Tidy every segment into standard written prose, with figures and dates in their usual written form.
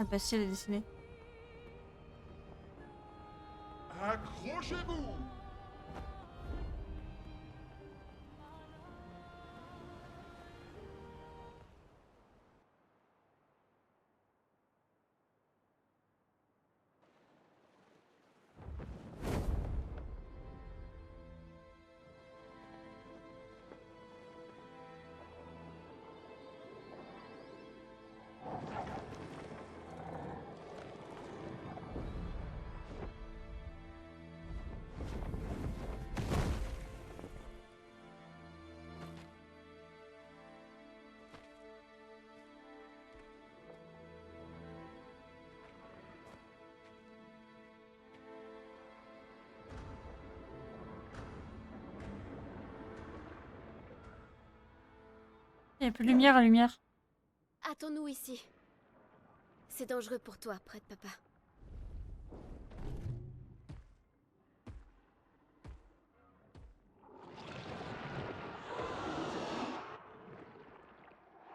Ah bah si, elle est dessinée. Accrochez-vous! Il n'y a plus de lumière à lumière. Attends-nous ici. C'est dangereux pour toi, près de papa.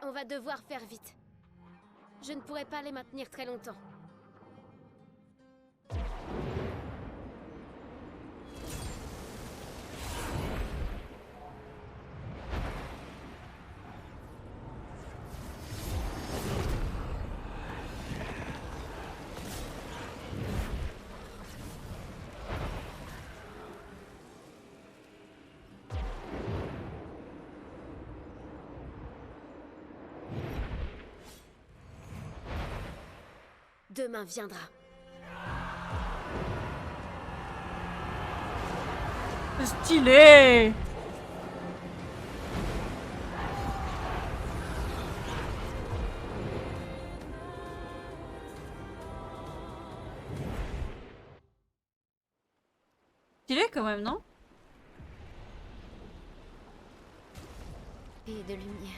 On va devoir faire vite. Je ne pourrai pas les maintenir très longtemps. Demain viendra. Stylé! Stylé quand même, non? Et de lumière.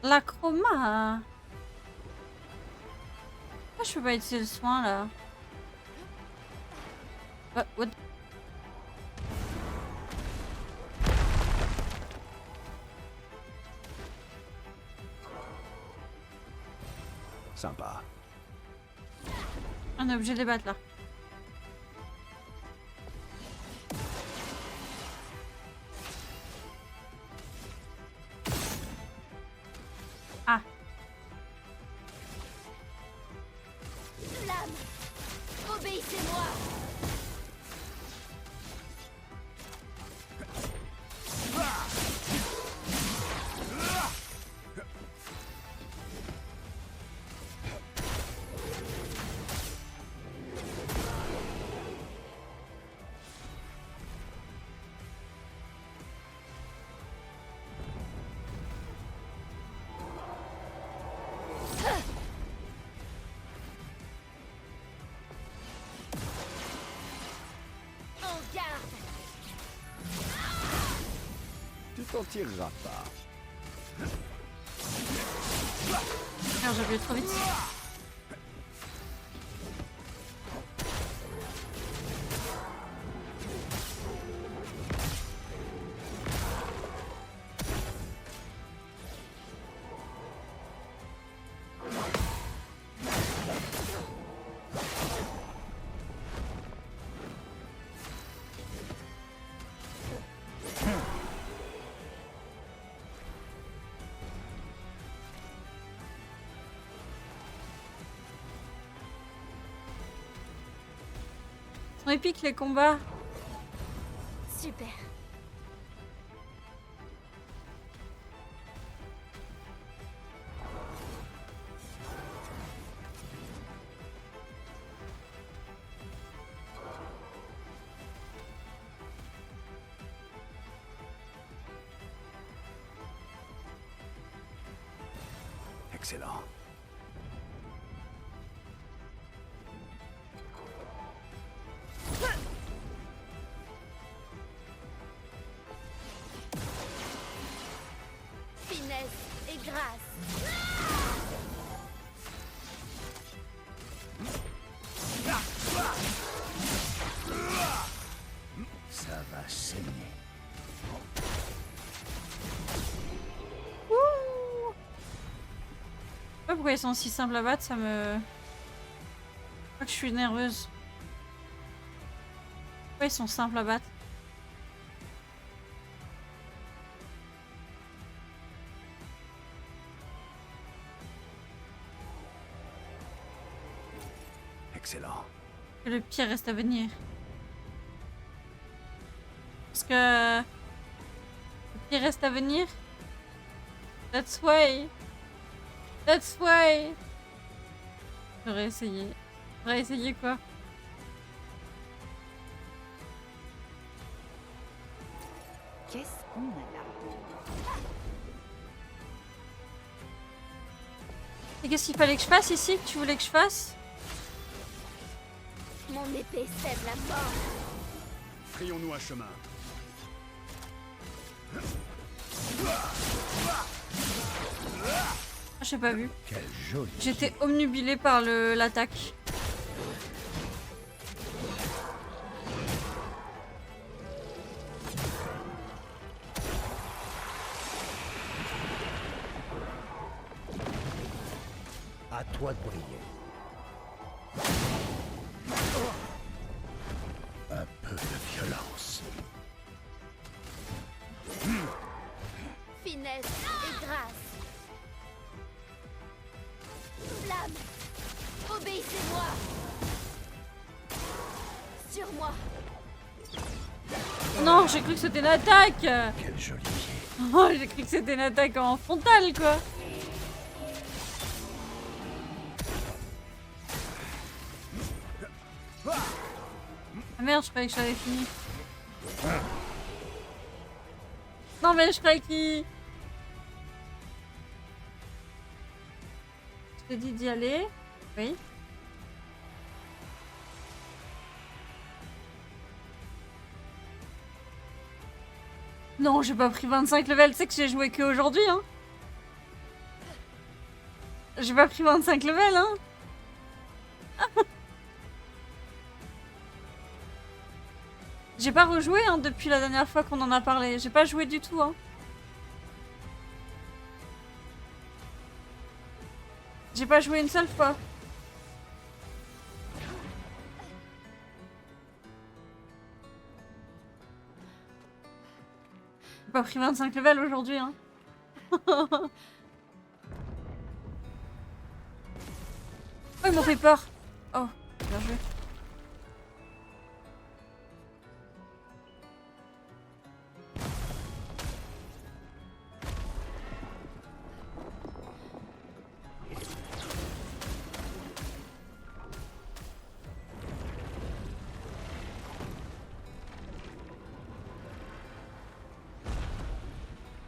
La chroma. Pourquoi je peux pas utiliser le soin là? What? Sympa. On est obligé de les battre là. Ah. Flamme! Obéissez-moi! En garde! Tu t'en tireras pas. Merde, j'ai appuyé trop vite. Ils sont épiques les combats. Super. Excellent. pourquoi ils sont si simples à battre, ça me... Je crois que je suis nerveuse. Pourquoi ils sont simples à battre? Excellent. Que le pire reste à venir. Parce que... Le pire reste à venir. That's why. That's why. J'aurais essayé. J'aurais essayé quoi? Qu'est-ce qu'on a là? Et qu'est-ce qu'il fallait que je fasse ici? Que tu voulais que je fasse? Mon épée sème la mort. Frayons-nous un chemin. Ah, j'ai pas vu. Quel joli. J'étais omnubilée par l'attaque. À toi de briller. Un peu de violence. Finesse et grâce. Flamme. Obéissez-moi. Sur moi. Non, j'ai cru que c'était une attaque. Quel joli pied. Oh, j'ai cru que c'était une attaque en frontale, quoi. Ah merde, je croyais que j'avais fini. Non mais je croyais qu'il... Je t'ai dit d'y aller. Oui. Non, j'ai pas pris 25 levels. Tu sais que j'ai joué que aujourd'hui, hein. J'ai pas pris 25 levels, hein. J'ai pas rejoué hein, depuis la dernière fois qu'on en a parlé. J'ai pas joué du tout. Hein. J'ai pas joué une seule fois. J'ai pas pris 25 levels aujourd'hui. Hein. Oh, ils m'ont fait peur. Oh, bien joué.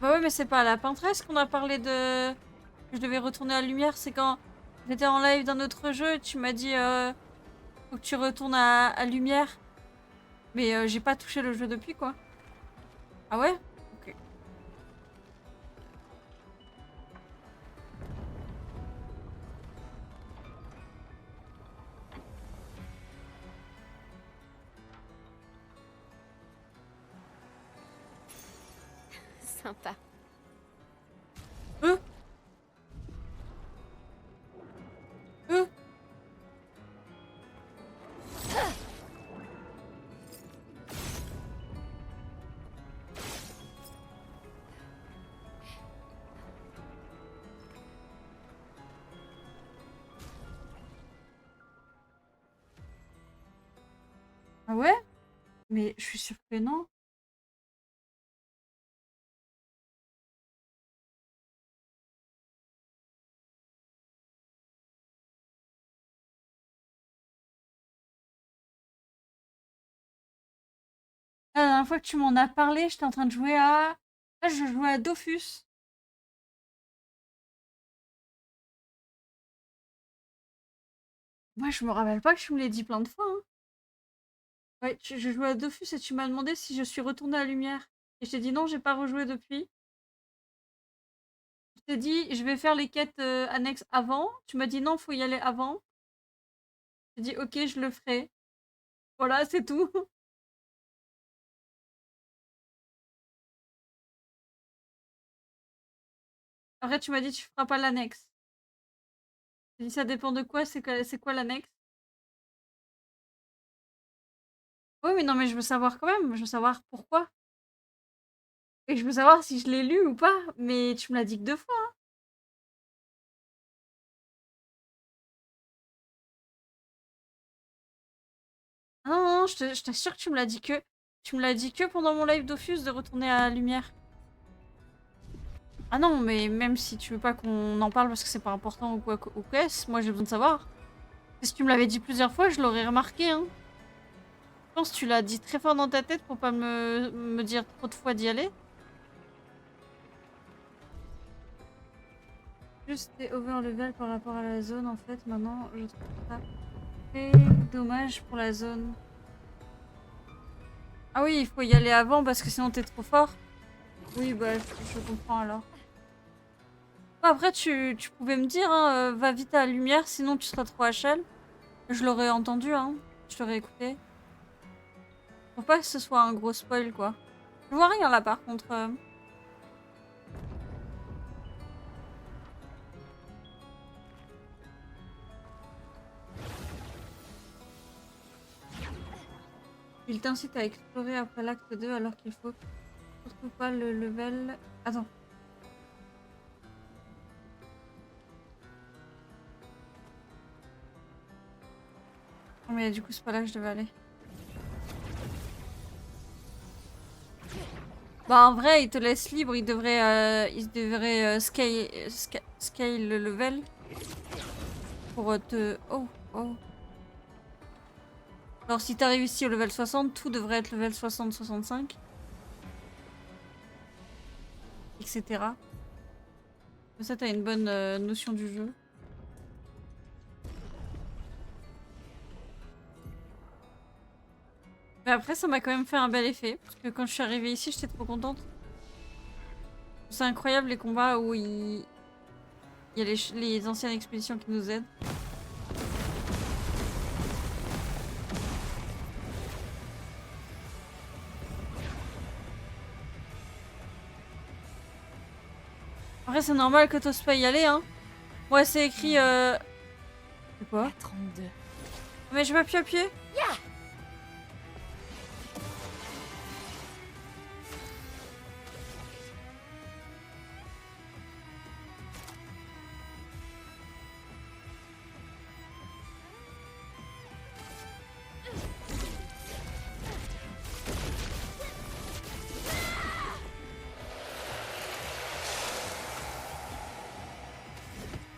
Bah ouais, mais c'est pas à la peintresse qu'on a parlé de... que je devais retourner à la lumière. C'est quand j'étais en live d'un autre jeu, tu m'as dit faut que tu retournes à lumière. Mais j'ai pas touché le jeu depuis, quoi. Ah ouais? Ok. Sympa. Euh euh Ah ouais? Mais je suis sûre que non. La dernière fois que tu m'en as parlé, j'étais en train de jouer à... Là, je jouais à Dofus. Moi, je me rappelle pas que tu me l'aies dit plein de fois. Hein. Ouais, je jouais à Dofus et tu m'as demandé si je suis retournée à la lumière. Et je t'ai dit non, j'ai pas rejoué depuis. Je t'ai dit, je vais faire les quêtes annexes avant. Tu m'as dit non, faut y aller avant. J'ai dit ok, je le ferai. Voilà, c'est tout. Après, tu m'as dit tu feras pas l'annexe. Je dis, ça dépend de quoi, c'est quoi l'annexe? Oui, mais non, mais je veux savoir quand même, je veux savoir pourquoi. Et je veux savoir si je l'ai lu ou pas, mais tu me l'as dit que 2 fois. Ah non, non, je t'assure que tu me l'as dit que pendant mon live Dofus de retourner à la lumière. Ah non, mais même si tu veux pas qu'on en parle parce que c'est pas important ou quoi ou qu'est-ce, moi j'ai besoin de savoir. Si tu me l'avais dit plusieurs fois, je l'aurais remarqué, hein. Je pense que tu l'as dit très fort dans ta tête pour pas me dire trop de fois d'y aller. Juste t'es over level par rapport à la zone en fait, maintenant je trouve ça très dommage pour la zone. Ah oui, il faut y aller avant parce que sinon t'es trop fort. Oui, bah je comprends alors. Bon, après tu pouvais me dire, hein, va vite à la lumière sinon tu seras trop HL. Je l'aurais entendu, hein. Je l'aurais écouté. Faut pas que ce soit un gros spoil quoi. Je vois rien là par contre. Il t'incite à explorer après l'acte 2 alors qu'il faut surtout pas le level... Attends. Oh, mais du coup c'est pas là que je devais aller. Bah en vrai il te laisse libre, il devrait scale le level. Pour te... Oh, oh. Alors si t'arrives ici au level 60, tout devrait être level 60-65. Etc. Comme ça t'as une bonne notion du jeu. Mais après ça m'a quand même fait un bel effet. Parce que quand je suis arrivée ici j'étais trop contente. C'est incroyable les combats où il y a les anciennes expéditions qui nous aident. Après c'est normal que t'oses pas y aller hein. Moi c'est écrit C'est quoi? 32. Mais je vais appuyer à pied.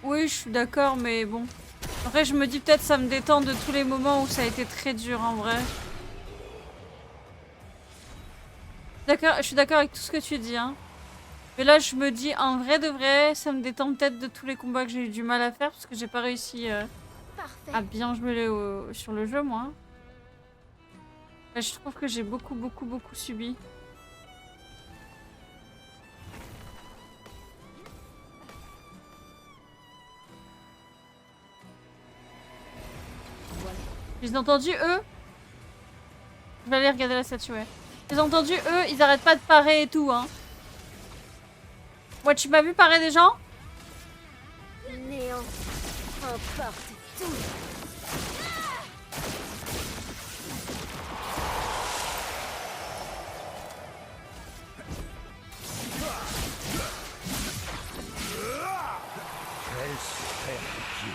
Oui, je suis d'accord, mais bon. Après, je me dis peut-être ça me détend de tous les moments où ça a été très dur en vrai. D'accord, je suis d'accord avec tout ce que tu dis, hein. Mais là, je me dis en vrai de vrai, ça me détend peut-être de tous les combats que j'ai eu du mal à faire parce que j'ai pas réussi Parfait. à bien jouer sur le jeu, moi. Et je trouve que j'ai beaucoup subi. J'ai entendu eux. Je vais aller regarder la statue, ouais. J'ai entendu eux, ils arrêtent pas de parer et tout, hein. Ouais, tu m'as vu parer des gens? Néant. Emporte tout. Quelle super pitié.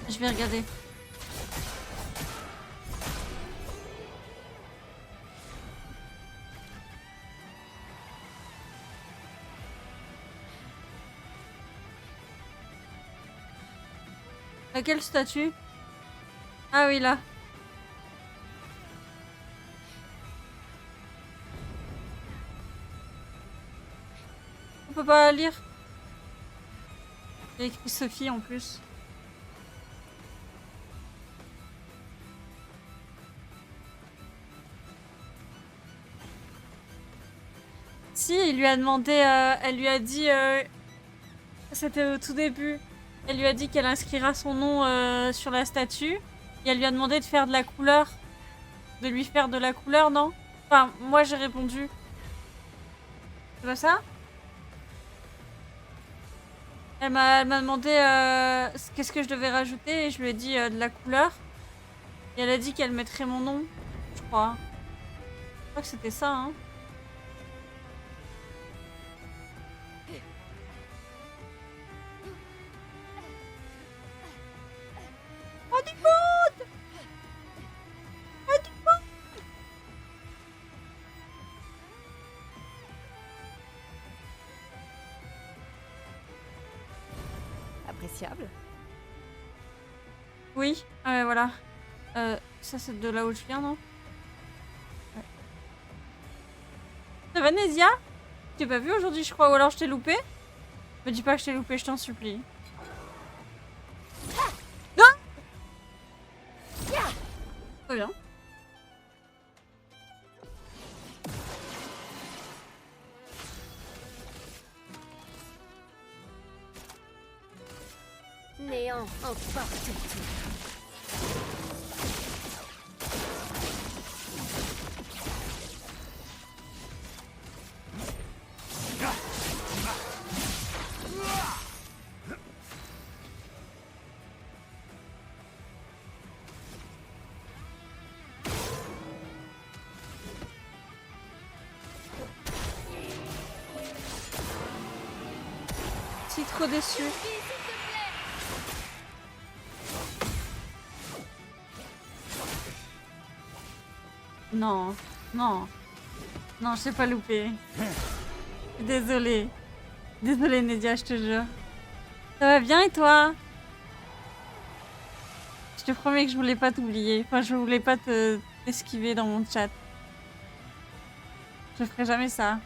Je vais regarder. Laquelle statue? Ah oui, là. On peut pas lire. Il y a écrit Sophie en plus. Si, il lui a demandé, elle lui a dit, c'était au tout début, elle lui a dit qu'elle inscrira son nom sur la statue. Et elle lui a demandé de faire de la couleur. De lui faire de la couleur, non? Enfin, moi j'ai répondu. C'est pas ça? Elle m'a demandé qu'est-ce que je devais rajouter et je lui ai dit de la couleur. Et elle a dit qu'elle mettrait mon nom, je crois. Je crois que c'était ça, hein. Oh, du monde! Oh, du monde! Appréciable. Oui, ouais, voilà. Ça, c'est de là où je viens, non? Ouais. Ça va, Nézia? Je t'ai pas vu aujourd'hui, je crois, ou alors je t'ai loupé? Me dis pas que je t'ai loupé, je t'en supplie. Non! Très bien. Néant, emporte tout. Je suis trop déçue. Non, non. Non, je t'ai pas loupé. Désolée. Désolée, Nédia, je te jure. Ça va bien et toi? Je te promets que je voulais pas t'oublier. Enfin, je voulais pas t'esquiver dans mon chat. Je ferai jamais ça.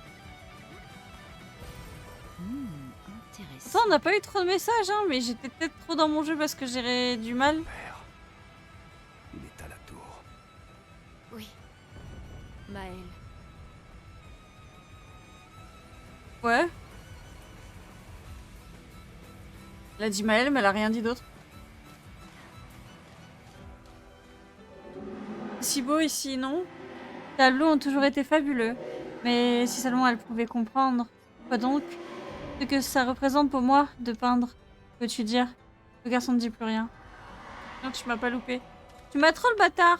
Intéressant. Pourtant, on n'a pas eu trop de messages, hein, mais j'étais peut-être trop dans mon jeu parce que j'ai du mal. Père, il est à la tour. Oui. Maël. Ouais. Elle a dit Maëlle, mais elle a rien dit d'autre. Si beau ici, non? Les tableaux ont toujours été fabuleux. Mais si seulement elle pouvait comprendre. Quoi donc? Ce que ça représente pour moi de peindre. Veux-tu dire? Le garçon ne dit plus rien. Non, tu m'as pas loupé. Tu m'as trop le bâtard!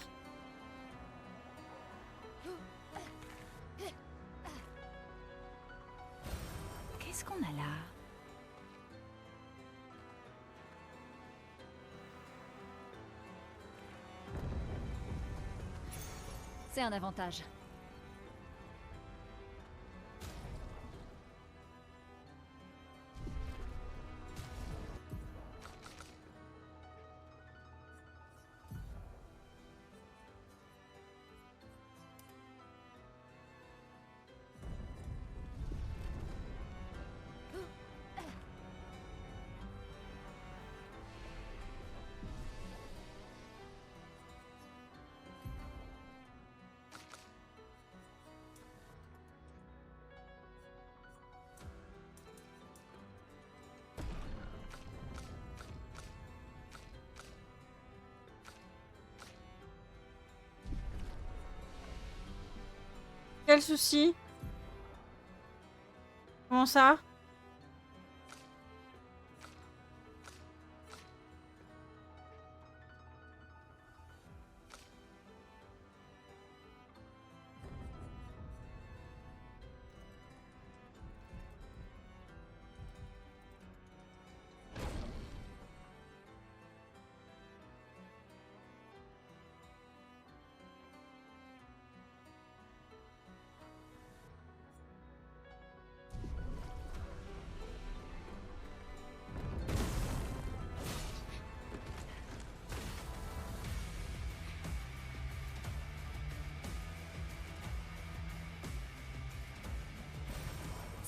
Qu'est-ce qu'on a là? C'est un avantage. Quel souci? Comment ça?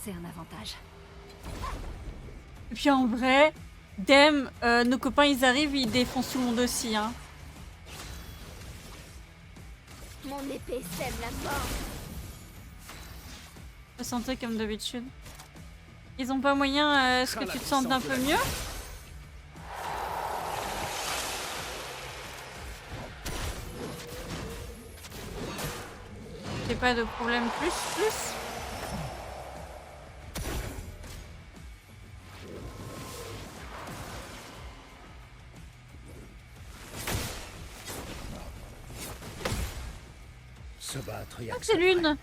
C'est un avantage. Et puis en vrai, Dem, nos copains ils arrivent, ils défoncent tout le monde aussi, hein. Mon épée sème la mort. Je me sentais comme d'habitude. Ils ont pas moyen, est-ce que tu te sens un peu mieux? J'ai pas de problème plus. Se battre, y a Ah, que c'est ça. l'une.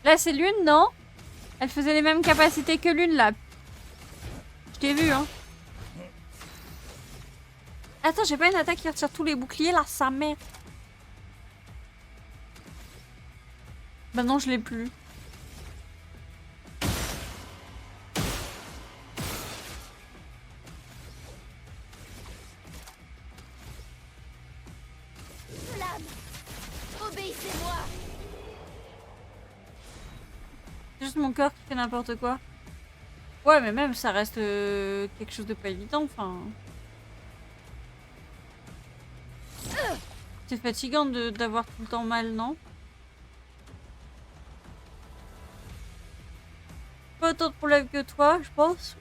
Là, c'est l'une, non? Elle faisait les mêmes capacités que l'une, là. Je t'ai vu, hein. Attends, j'ai pas une attaque qui retire tous les boucliers, là, sa mère. Bah non, je l'ai plus. Flamme! Obéissez-moi! C'est juste mon corps qui fait n'importe quoi. Ouais, mais même, ça reste quelque chose de pas évident, enfin... C'est fatigant d'avoir tout le temps mal, non? Pas autant de problèmes que toi, je pense,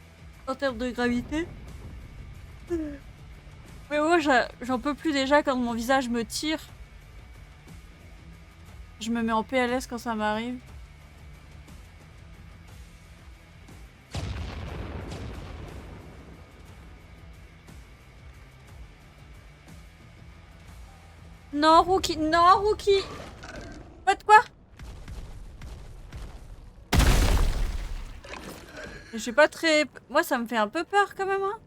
en termes de gravité. Mais moi, j'en peux plus déjà quand mon visage me tire. Je me mets en PLS quand ça m'arrive. Non, Rookie! Non, Rookie! Pas de quoi? Je suis pas très... Moi, ça me fait un peu peur, quand même, hein.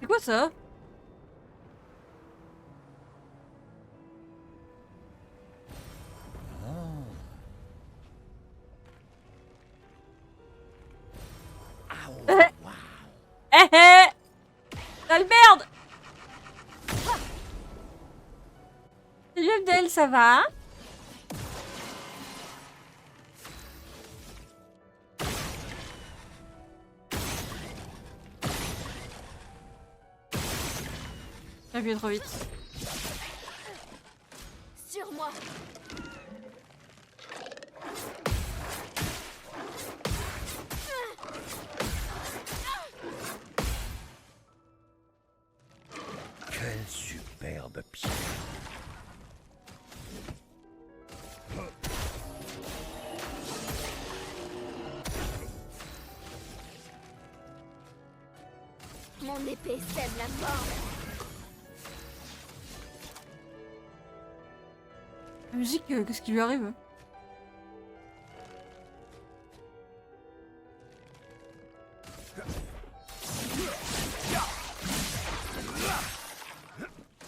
C'est quoi, ça? Eh eh! Sale merde! Salut Abdel, ça va? J'ai appuyé trop vite. Sur moi! Quel superbe pied. Mon épée sème la mort! La musique, qu'est-ce qui lui arrive?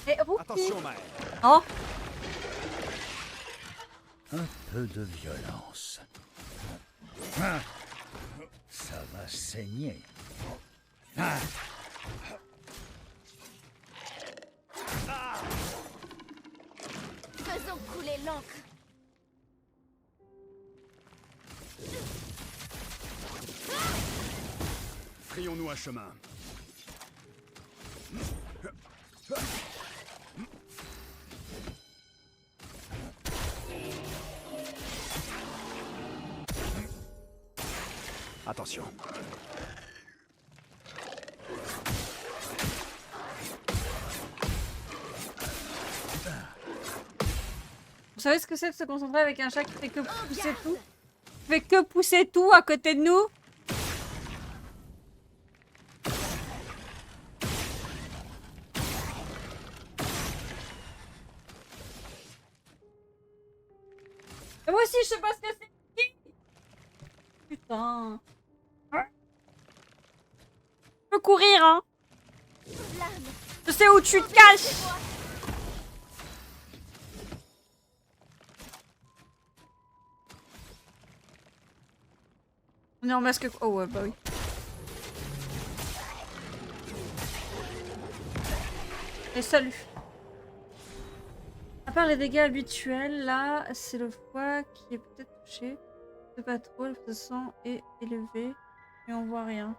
Eh, Rookie! Attention, mère. Oh! Un peu de violence. Ah, ça va saigner. Ah, Faisons couler l'encre! frayons-nous un chemin. Attention. Vous savez ce que c'est de se concentrer avec un chat qui fait que pousser tout? Qui fait que pousser tout à côté de nous? Et moi aussi, je sais pas ce que c'est. Putain. Je peux courir, hein. Flamme! Je sais où tu te caches. Obéissez-moi! On est en masque. Oh ouais, bah oui. Et salut. À part les dégâts habituels, là, c'est le foie qui est peut-être touché. C'est pas trop, le sang est élevé et on voit rien.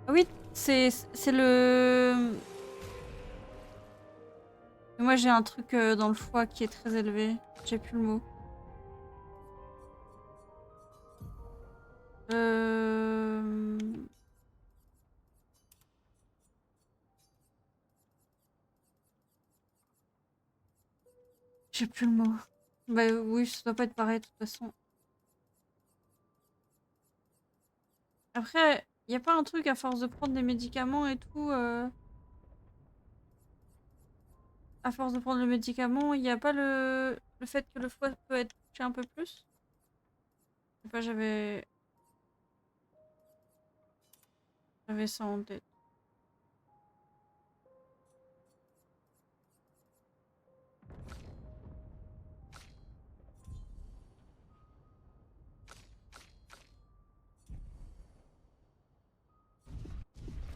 Ah oui, c'est le... Moi j'ai un truc dans le foie qui est très élevé. J'ai plus le mot. J'ai plus le mot. Bah oui, ça doit pas être pareil de toute façon. Après, y a pas un truc à force de prendre des médicaments et tout. À force de prendre le médicament, y a pas le fait que le foie peut être touché un peu plus? Je sais pas, j'avais ça en tête.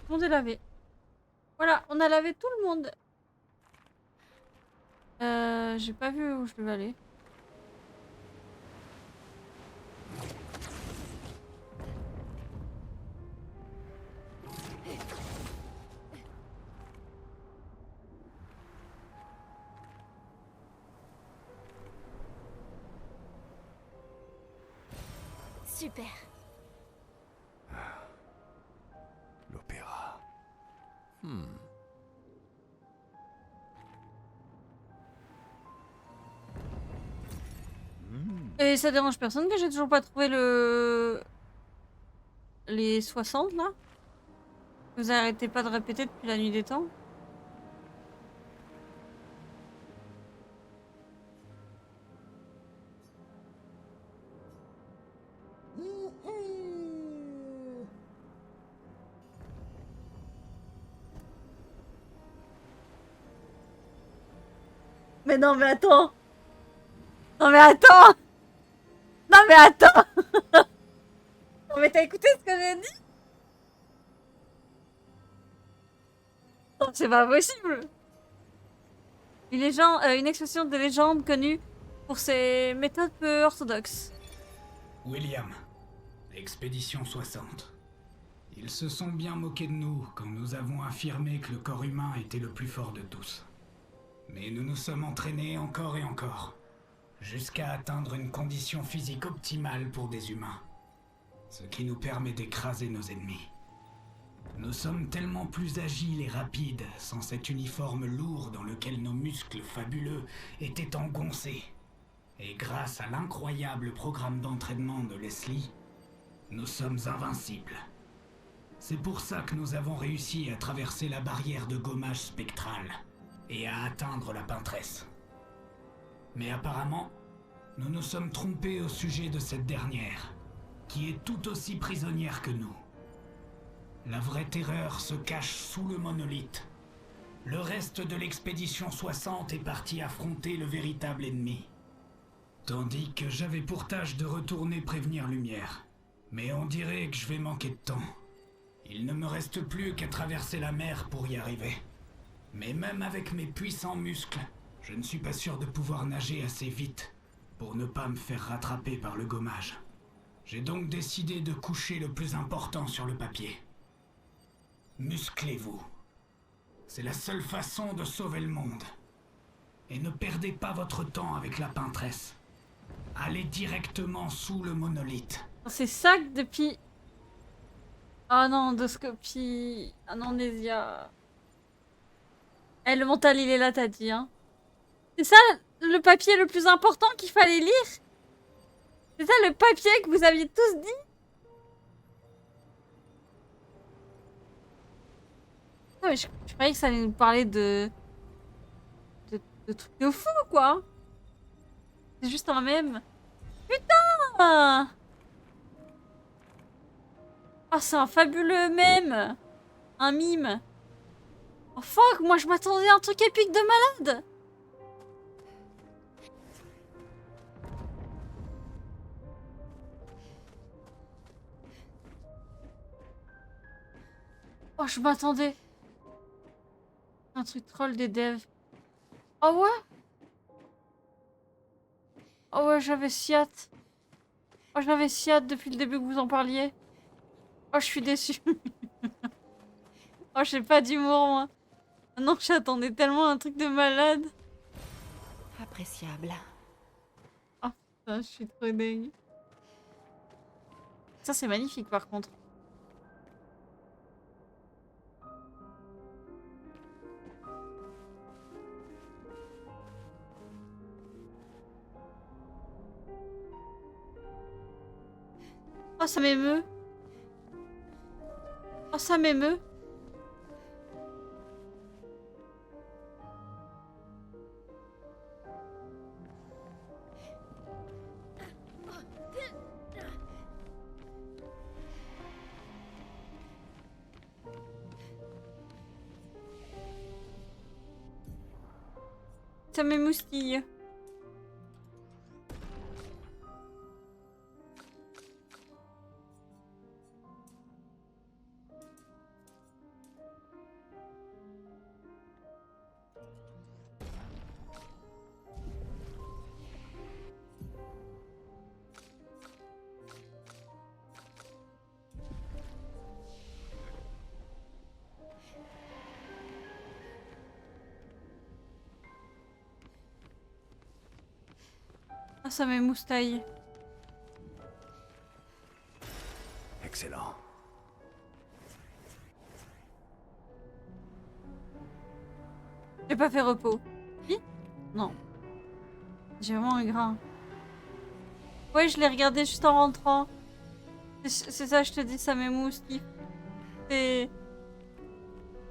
Tout le monde est lavé. Voilà, on a lavé tout le monde. J'ai pas vu où je devais aller. Super. L'opéra. Et ça dérange personne que j'ai toujours pas trouvé les 60 là? Vous arrêtez pas de répéter depuis la nuit des temps? Mais non mais attends! Non mais attends! Non mais attends! Non mais t'as écouté ce que j'ai dit? Non, c'est pas possible! Une expression de légende connue pour ses méthodes peu orthodoxes. William, Expédition 60. Ils se sont bien moqués de nous quand nous avons affirmé que le corps humain était le plus fort de tous. Mais nous nous sommes entraînés encore et encore, jusqu'à atteindre une condition physique optimale pour des humains, ce qui nous permet d'écraser nos ennemis. Nous sommes tellement plus agiles et rapides sans cet uniforme lourd dans lequel nos muscles fabuleux étaient engoncés. Et grâce à l'incroyable programme d'entraînement de Leslie, nous sommes invincibles. C'est pour ça que nous avons réussi à traverser la barrière de gommage spectrale et à atteindre la Pintresse. Mais apparemment, nous nous sommes trompés au sujet de cette dernière, qui est tout aussi prisonnière que nous. La vraie terreur se cache sous le monolithe. Le reste de l'expédition 60 est parti affronter le véritable ennemi. Tandis que j'avais pour tâche de retourner prévenir Lumière. Mais on dirait que je vais manquer de temps. Il ne me reste plus qu'à traverser la mer pour y arriver. Mais même avec mes puissants muscles, je ne suis pas sûr de pouvoir nager assez vite pour ne pas me faire rattraper par le gommage. J'ai donc décidé de coucher le plus important sur le papier. Musclez-vous. C'est la seule façon de sauver le monde. Et ne perdez pas votre temps avec la Pintresse. Allez directement sous le monolithe. C'est ça que depuis... Ah non, endoscopie... Amnésia... Eh, le mental, il est là, t'as dit, hein. C'est ça, le papier le plus important qu'il fallait lire? C'est ça, le papier que vous aviez tous dit? Non, mais je croyais que ça allait nous parler de trucs de fou, quoi. C'est juste un mème. Putain! Oh, c'est un fabuleux mème! Un mime. Oh fuck, moi je m'attendais à un truc épique de malade! Oh, je m'attendais. Un truc troll des devs. Oh ouais? Oh ouais, j'avais si hâte. Oh, j'avais si hâte depuis le début que vous en parliez. Oh, je suis déçue. Oh, j'ai pas d'humour, moi. Non, j'attendais tellement un truc de malade. Appréciable. Oh, putain, je suis trop dingue. Ça, c'est magnifique, par contre. Oh, ça m'émeut. Oh, ça m'émeut. Ça m'émoustille. Ah, ça m'émoustille. Excellent. J'ai pas fait repos. Si? Non. J'ai vraiment un grain. Ouais, je l'ai regardé juste en rentrant. C'est ça, je te dis, ça m'émoustille. C'est...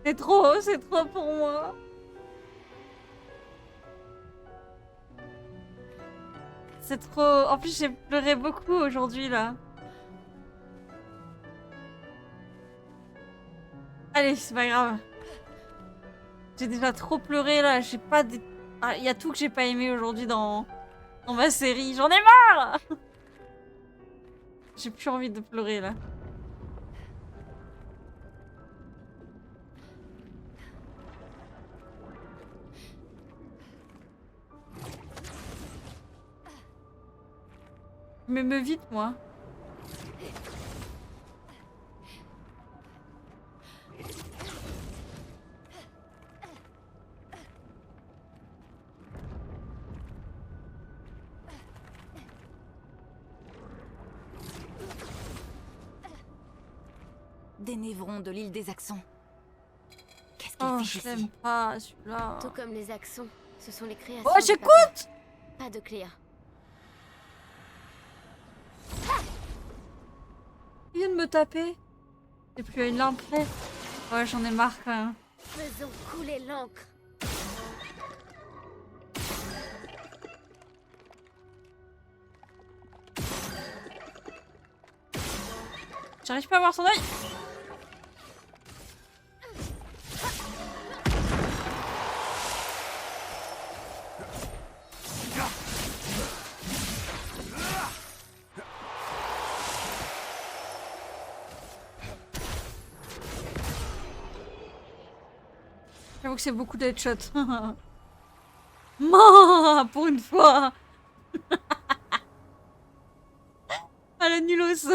c'est trop pour moi. C'est trop... En plus, j'ai pleuré beaucoup aujourd'hui, là. Allez, c'est pas grave. J'ai déjà trop pleuré, là. J'ai pas... Ah, y a tout que j'ai pas aimé aujourd'hui dans ma série. J'en ai marre. J'ai plus envie de pleurer, là. Mais me vite, moi. Des névrons de l'île des Accents. Qu'est-ce qu'ils Oh, fichent je ici? l'aime pas, celui-là. Tout comme les accents, ce sont les créations. Oh, de j'écoute! papa. Pas de Cléa. Il vient de me taper. C'est plus une lampe près. Ouais, j'en ai marre quand même. Faisons couler l'encre. J'arrive pas à voir son œil. J'avoue que c'est beaucoup d'headshots. Man, pour une fois. Ah, la nulos.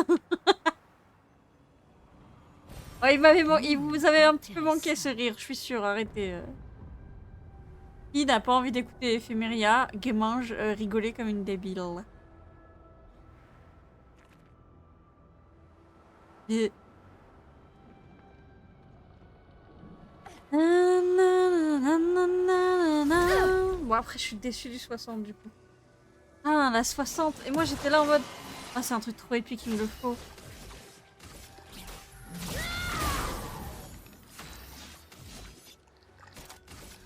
Ouais, il vous avait un petit peu manqué ce rire, je suis sûre, arrêtez. Qui n'a pas envie d'écouter Ephemeria, Gaimange, rigoler comme une débile. Et... Bon, après, je suis déçue du 60 du coup. Ah, la 60. Et moi, j'étais là en mode... Ah, c'est un truc trop épique, il me le faut.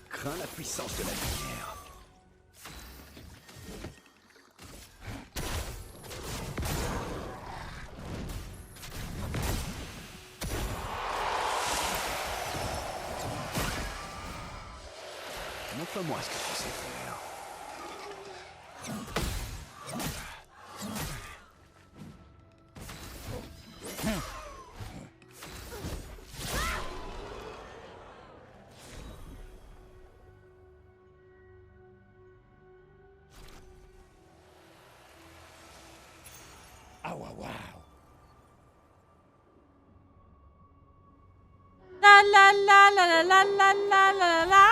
Crains la puissance de la lumière. Montre-moi ce que tu sais faire. la la la la la la la la la.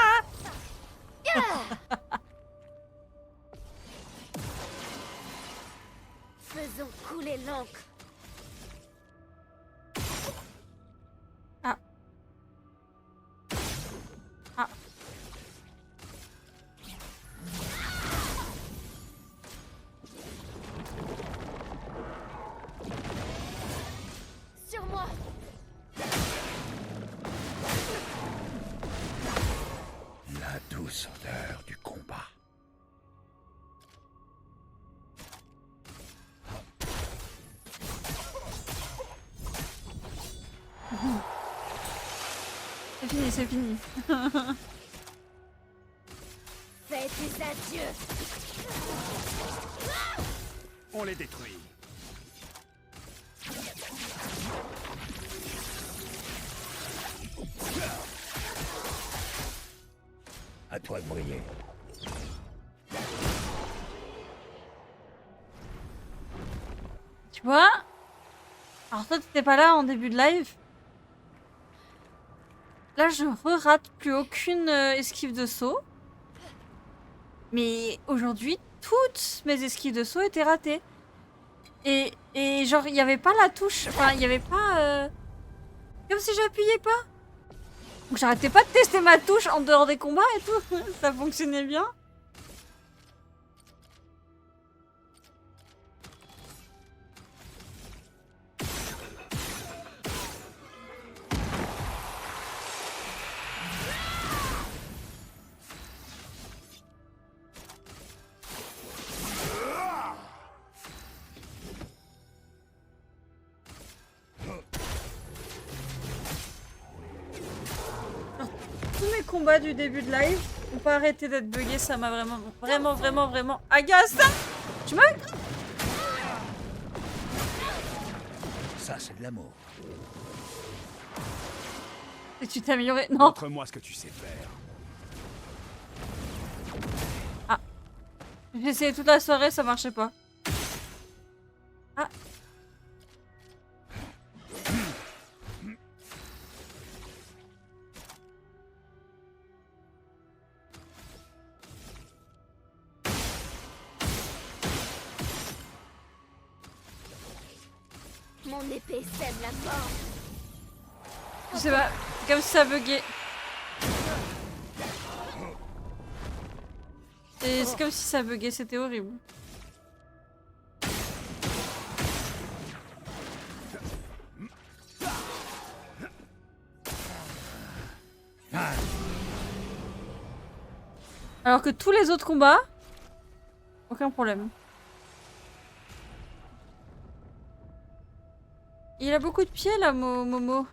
Faisons couler l'encre. Ah. Ah. Sur moi. La douce odeur du combat. C'est fini, c'est fini. Fais tes adieux. On les détruit. À toi de briller. Tu vois? Alors toi, t'étais pas là en début de live. Là, je re-rate plus aucune esquive de saut. Mais aujourd'hui, toutes mes esquives de saut étaient ratées. Et genre, il n'y avait pas la touche. Enfin, il n'y avait pas... Comme si j'appuyais pas. Donc j'arrêtais pas de tester ma touche en dehors des combats et tout. Ça fonctionnait bien. Tous mes combats du début de live n'ont pas arrêté d'être buggés, ça m'a vraiment agace. Tu m'as... Ça, c'est de l'amour. Et tu t'es amélioré? Non. Montre-moi ce que tu sais faire. J'ai essayé toute la soirée, ça marchait pas. Ah. Mon épée sème la mort. Je sais pas, c'est comme si ça buguait. Et c'est comme si ça buguait, c'était horrible. Alors que tous les autres combats, aucun problème. Il a beaucoup de pieds là, Momo.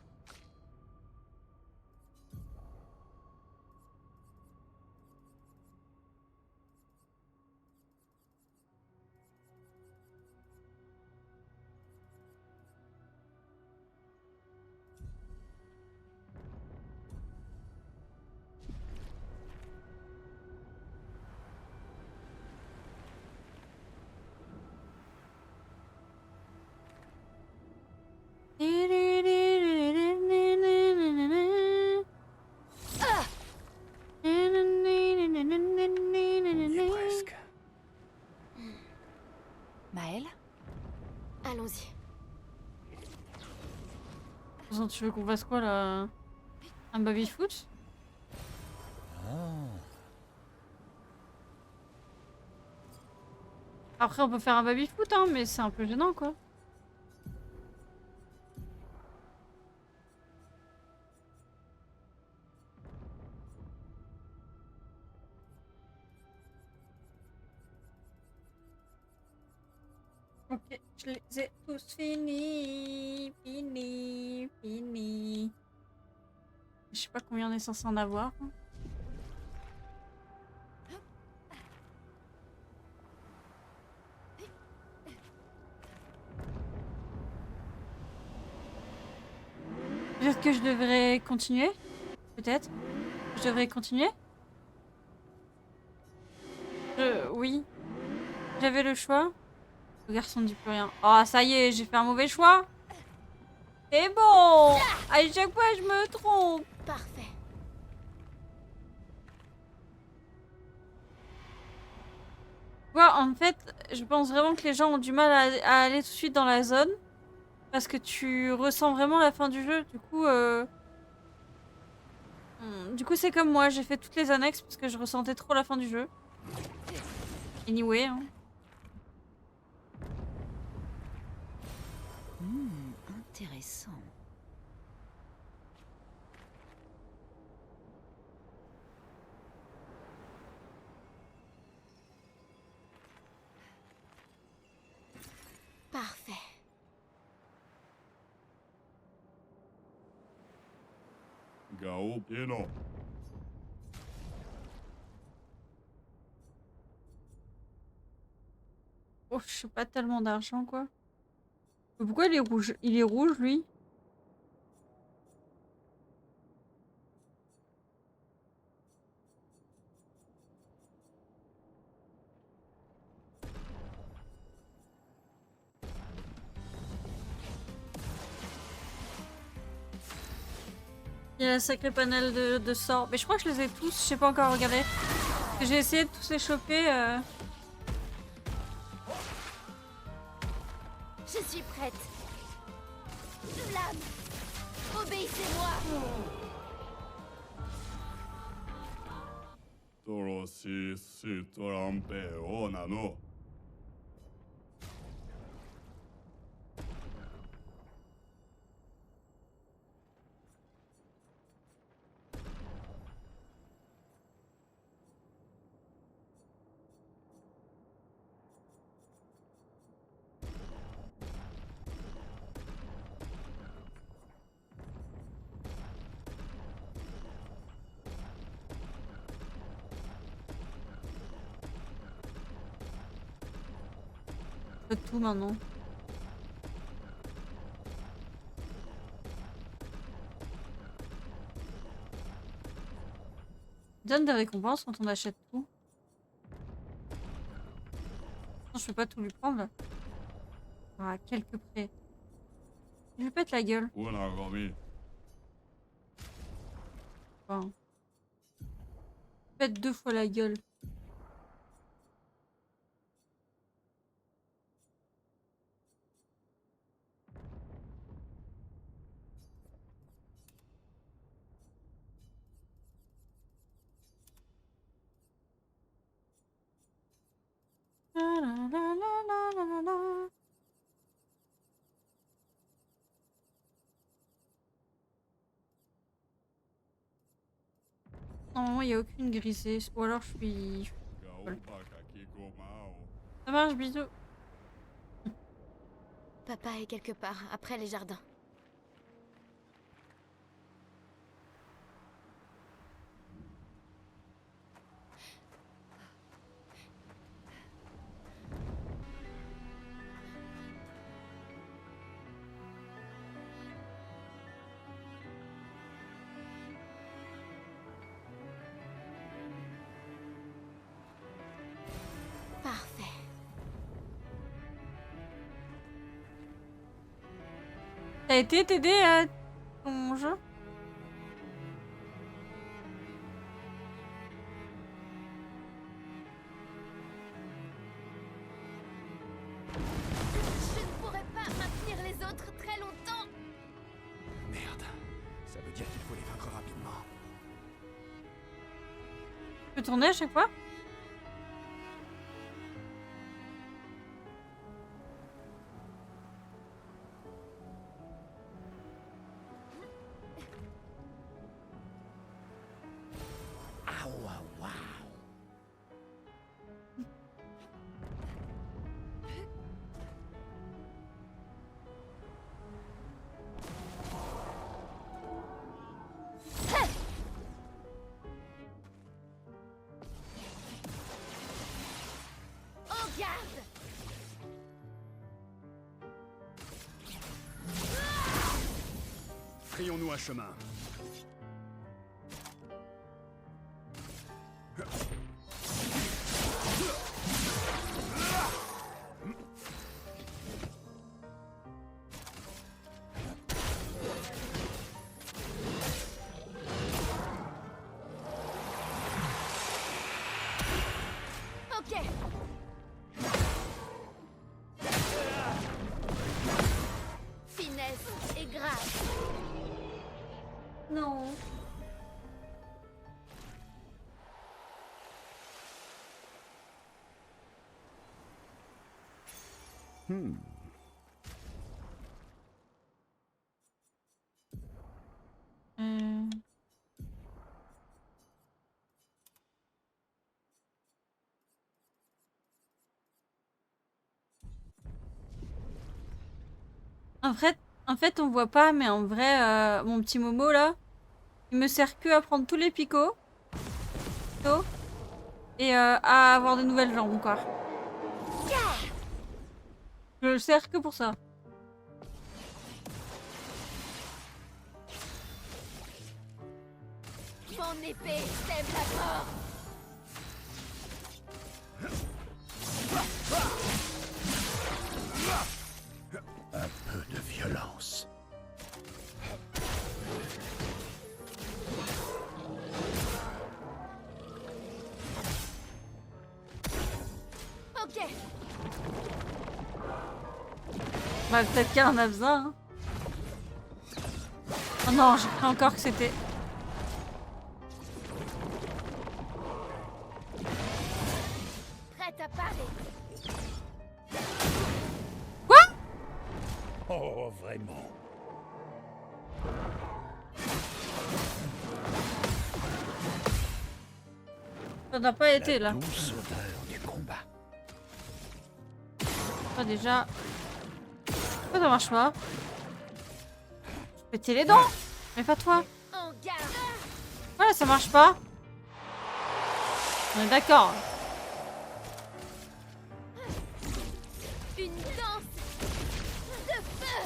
Presque. Maël? Allons-y. Tu veux qu'on fasse quoi là? Un baby-foot? Après on peut faire un baby-foot hein, mais c'est un peu gênant quoi. Ok, je les ai tous finis. Fini. Je sais pas combien on est censé en avoir. Peut-être que je devrais continuer. Peut-être. Je devrais continuer. Oui. J'avais le choix. Le garçon ne dit plus rien. Oh, ça y est, j'ai fait un mauvais choix. C'est bon. À chaque fois, je me trompe. Parfait. vois, en fait, je pense vraiment que les gens ont du mal à aller tout de suite dans la zone. Parce que tu ressens vraiment la fin du jeu. Du coup, c'est comme moi. J'ai fait toutes les annexes parce que je ressentais trop la fin du jeu. Anyway. Hein. Intéressant. Parfait. Gao Pino. Oh, je sais pas tellement d'argent, quoi. Mais pourquoi il est rouge? Il est rouge, lui? Il y a un sacré panel de sorts. Mais je crois que je les ai tous. Je sais pas encore regarder. J'ai essayé de tous les choper. Je suis prête. Lame, obéissez-moi. Toroshi Sitorampe Onano. De tout maintenant. Donne des récompenses quand on achète tout. Non, je peux pas tout lui prendre là. À quelques près. Je lui pète la gueule. Unagami. Enfin, pète 2 fois la gueule. La la la la la la la. Normalement, il n'y a aucune grisée. Ou alors je suis... Gao Bakaki Gomao. Ça marche, bisous. Papa est quelque part, après les jardins. Parfait. T'as été t'aider à ton jeu? Je ne pourrais pas maintenir les autres très longtemps. Merde. Ça veut dire qu'il faut les vaincre rapidement. Tu peux tourner à chaque fois? Ah waouh waouh. En garde. Frayons-nous un chemin. Euh, En fait, on voit pas, mais en vrai, mon petit Momo là, il me sert que à prendre tous les picots et à avoir de nouvelles jambes, quoi. Je le sers que pour ça. Mon épée sème la mort. Un peu de violence. Ok. Bah, peut-être qu'elle en a besoin. Hein. Oh non, j'ai cru encore que c'était... Prête à parer. Oh, vraiment. Ça n'a pas été La là. douce odeur du combat. Pas déjà. Pourquoi ça marche pas? Péter les dents. Mais pas toi. En garde. Voilà, ça marche pas. On est d'accord. Une danse de feu.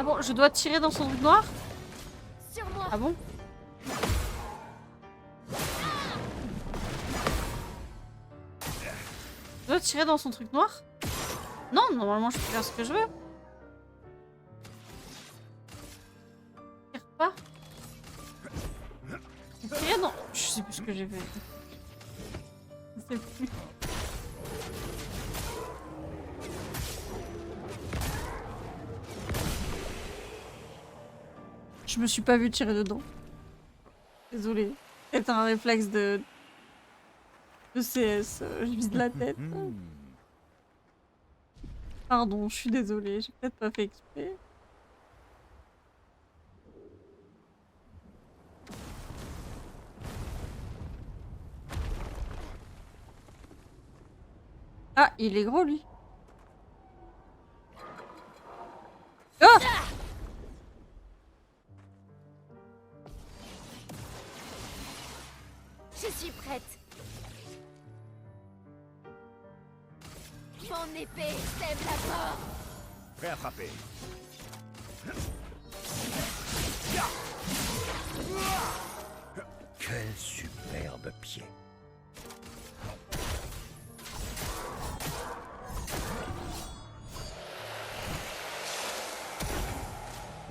Ah bon, je dois tirer dans son truc noir? Sur moi. Ah bon? Je dois tirer dans son truc noir? Non, normalement je peux faire ce que je veux. Tire pas. Tirer dans... Je sais plus ce que j'ai fait. Je sais plus. Je me suis pas vu tirer dedans. Désolée. C'est un réflexe de CS. Je vise la tête. Pardon, je suis désolée. J'ai peut-être pas fait exprès. Ah, il est gros lui. Oh! Je suis prête. Mon épée sème la mort. Prêt à frapper. Quel superbe pied.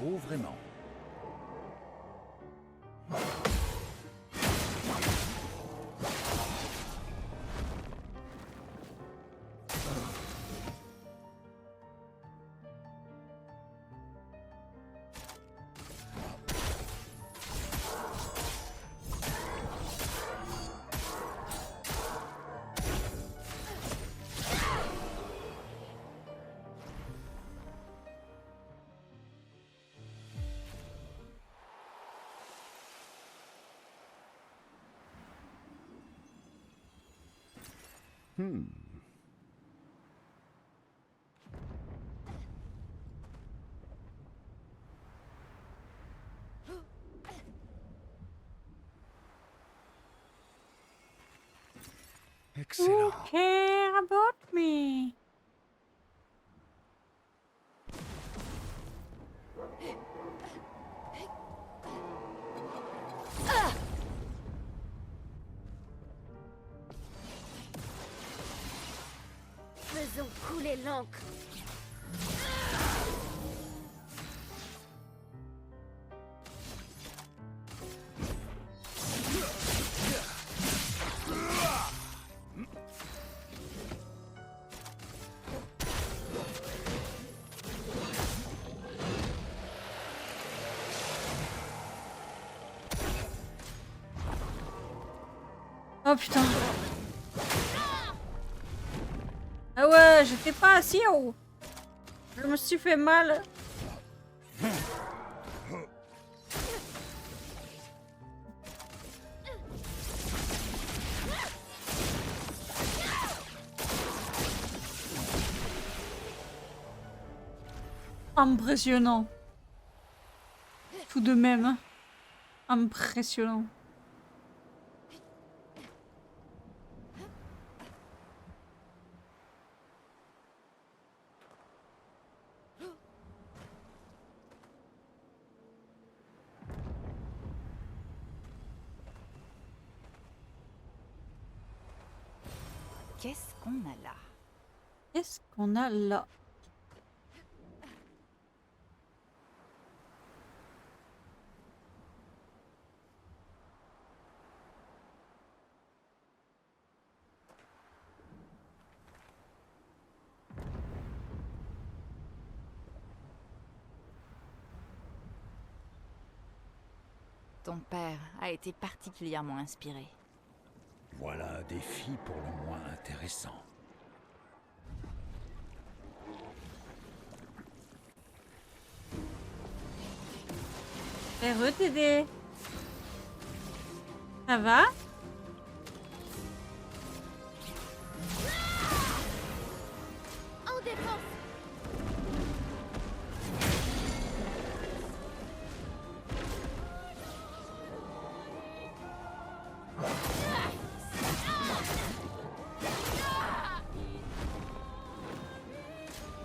Oh, vraiment. Who Excellent. care about me? Faisons couler l'encre. Oh putain. Ah ouais, j'étais pas assis haut. Je me suis fait mal. Impressionnant. Tout de même. Impressionnant. Qu'est-ce qu'on a là? Qu'est-ce qu'on a là? Ton père a été particulièrement inspiré. Voilà un défi pour le moins intéressant. Heureux t'aider. Ça va? En défense.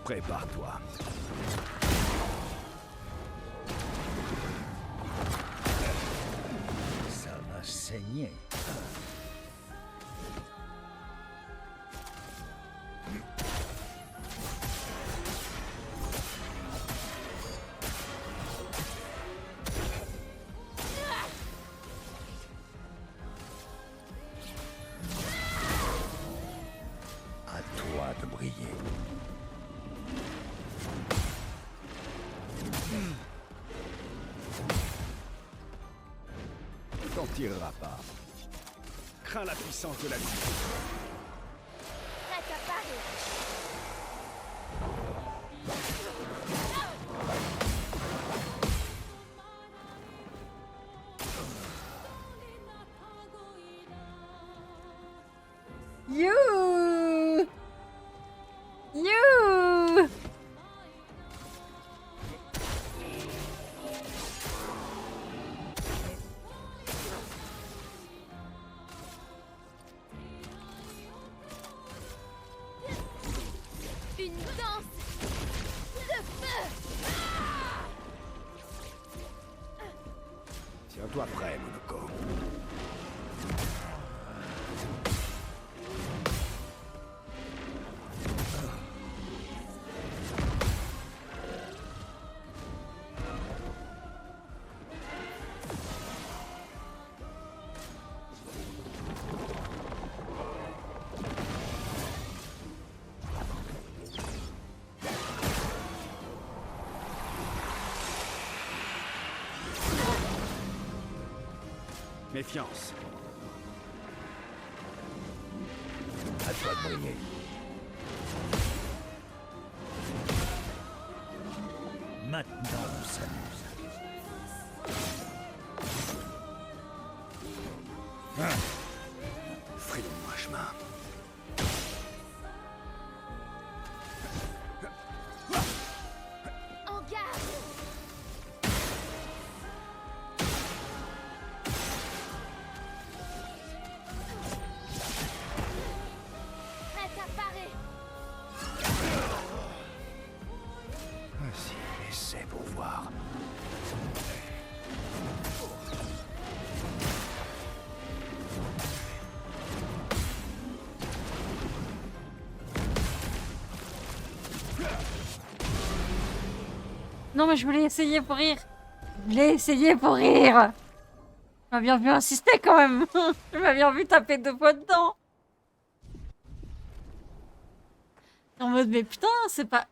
Prépare-toi. Ça va saigner. À toi de briller. T'en tireras pas. Crains la puissance de la vie. Prête à parer. You! You! Une danse de feu. Tiens-toi prêt, Monoko. Méfiance. À toi de briller. Maintenant, on s'amuse. Frayons-moi chemin. En garde. Prête à parer. Vas-y, essaie pour voir. Non mais je voulais essayer pour rire. Je voulais essayer pour rire. Tu m'as bien vu insister quand même. Tu m'as bien vu taper 2 fois dedans. En mode mais putain c'est pas...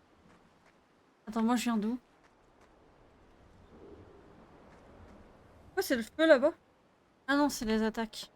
Attends moi je viens d'où? Quoi c'est le feu là-bas? Ah non c'est les attaques.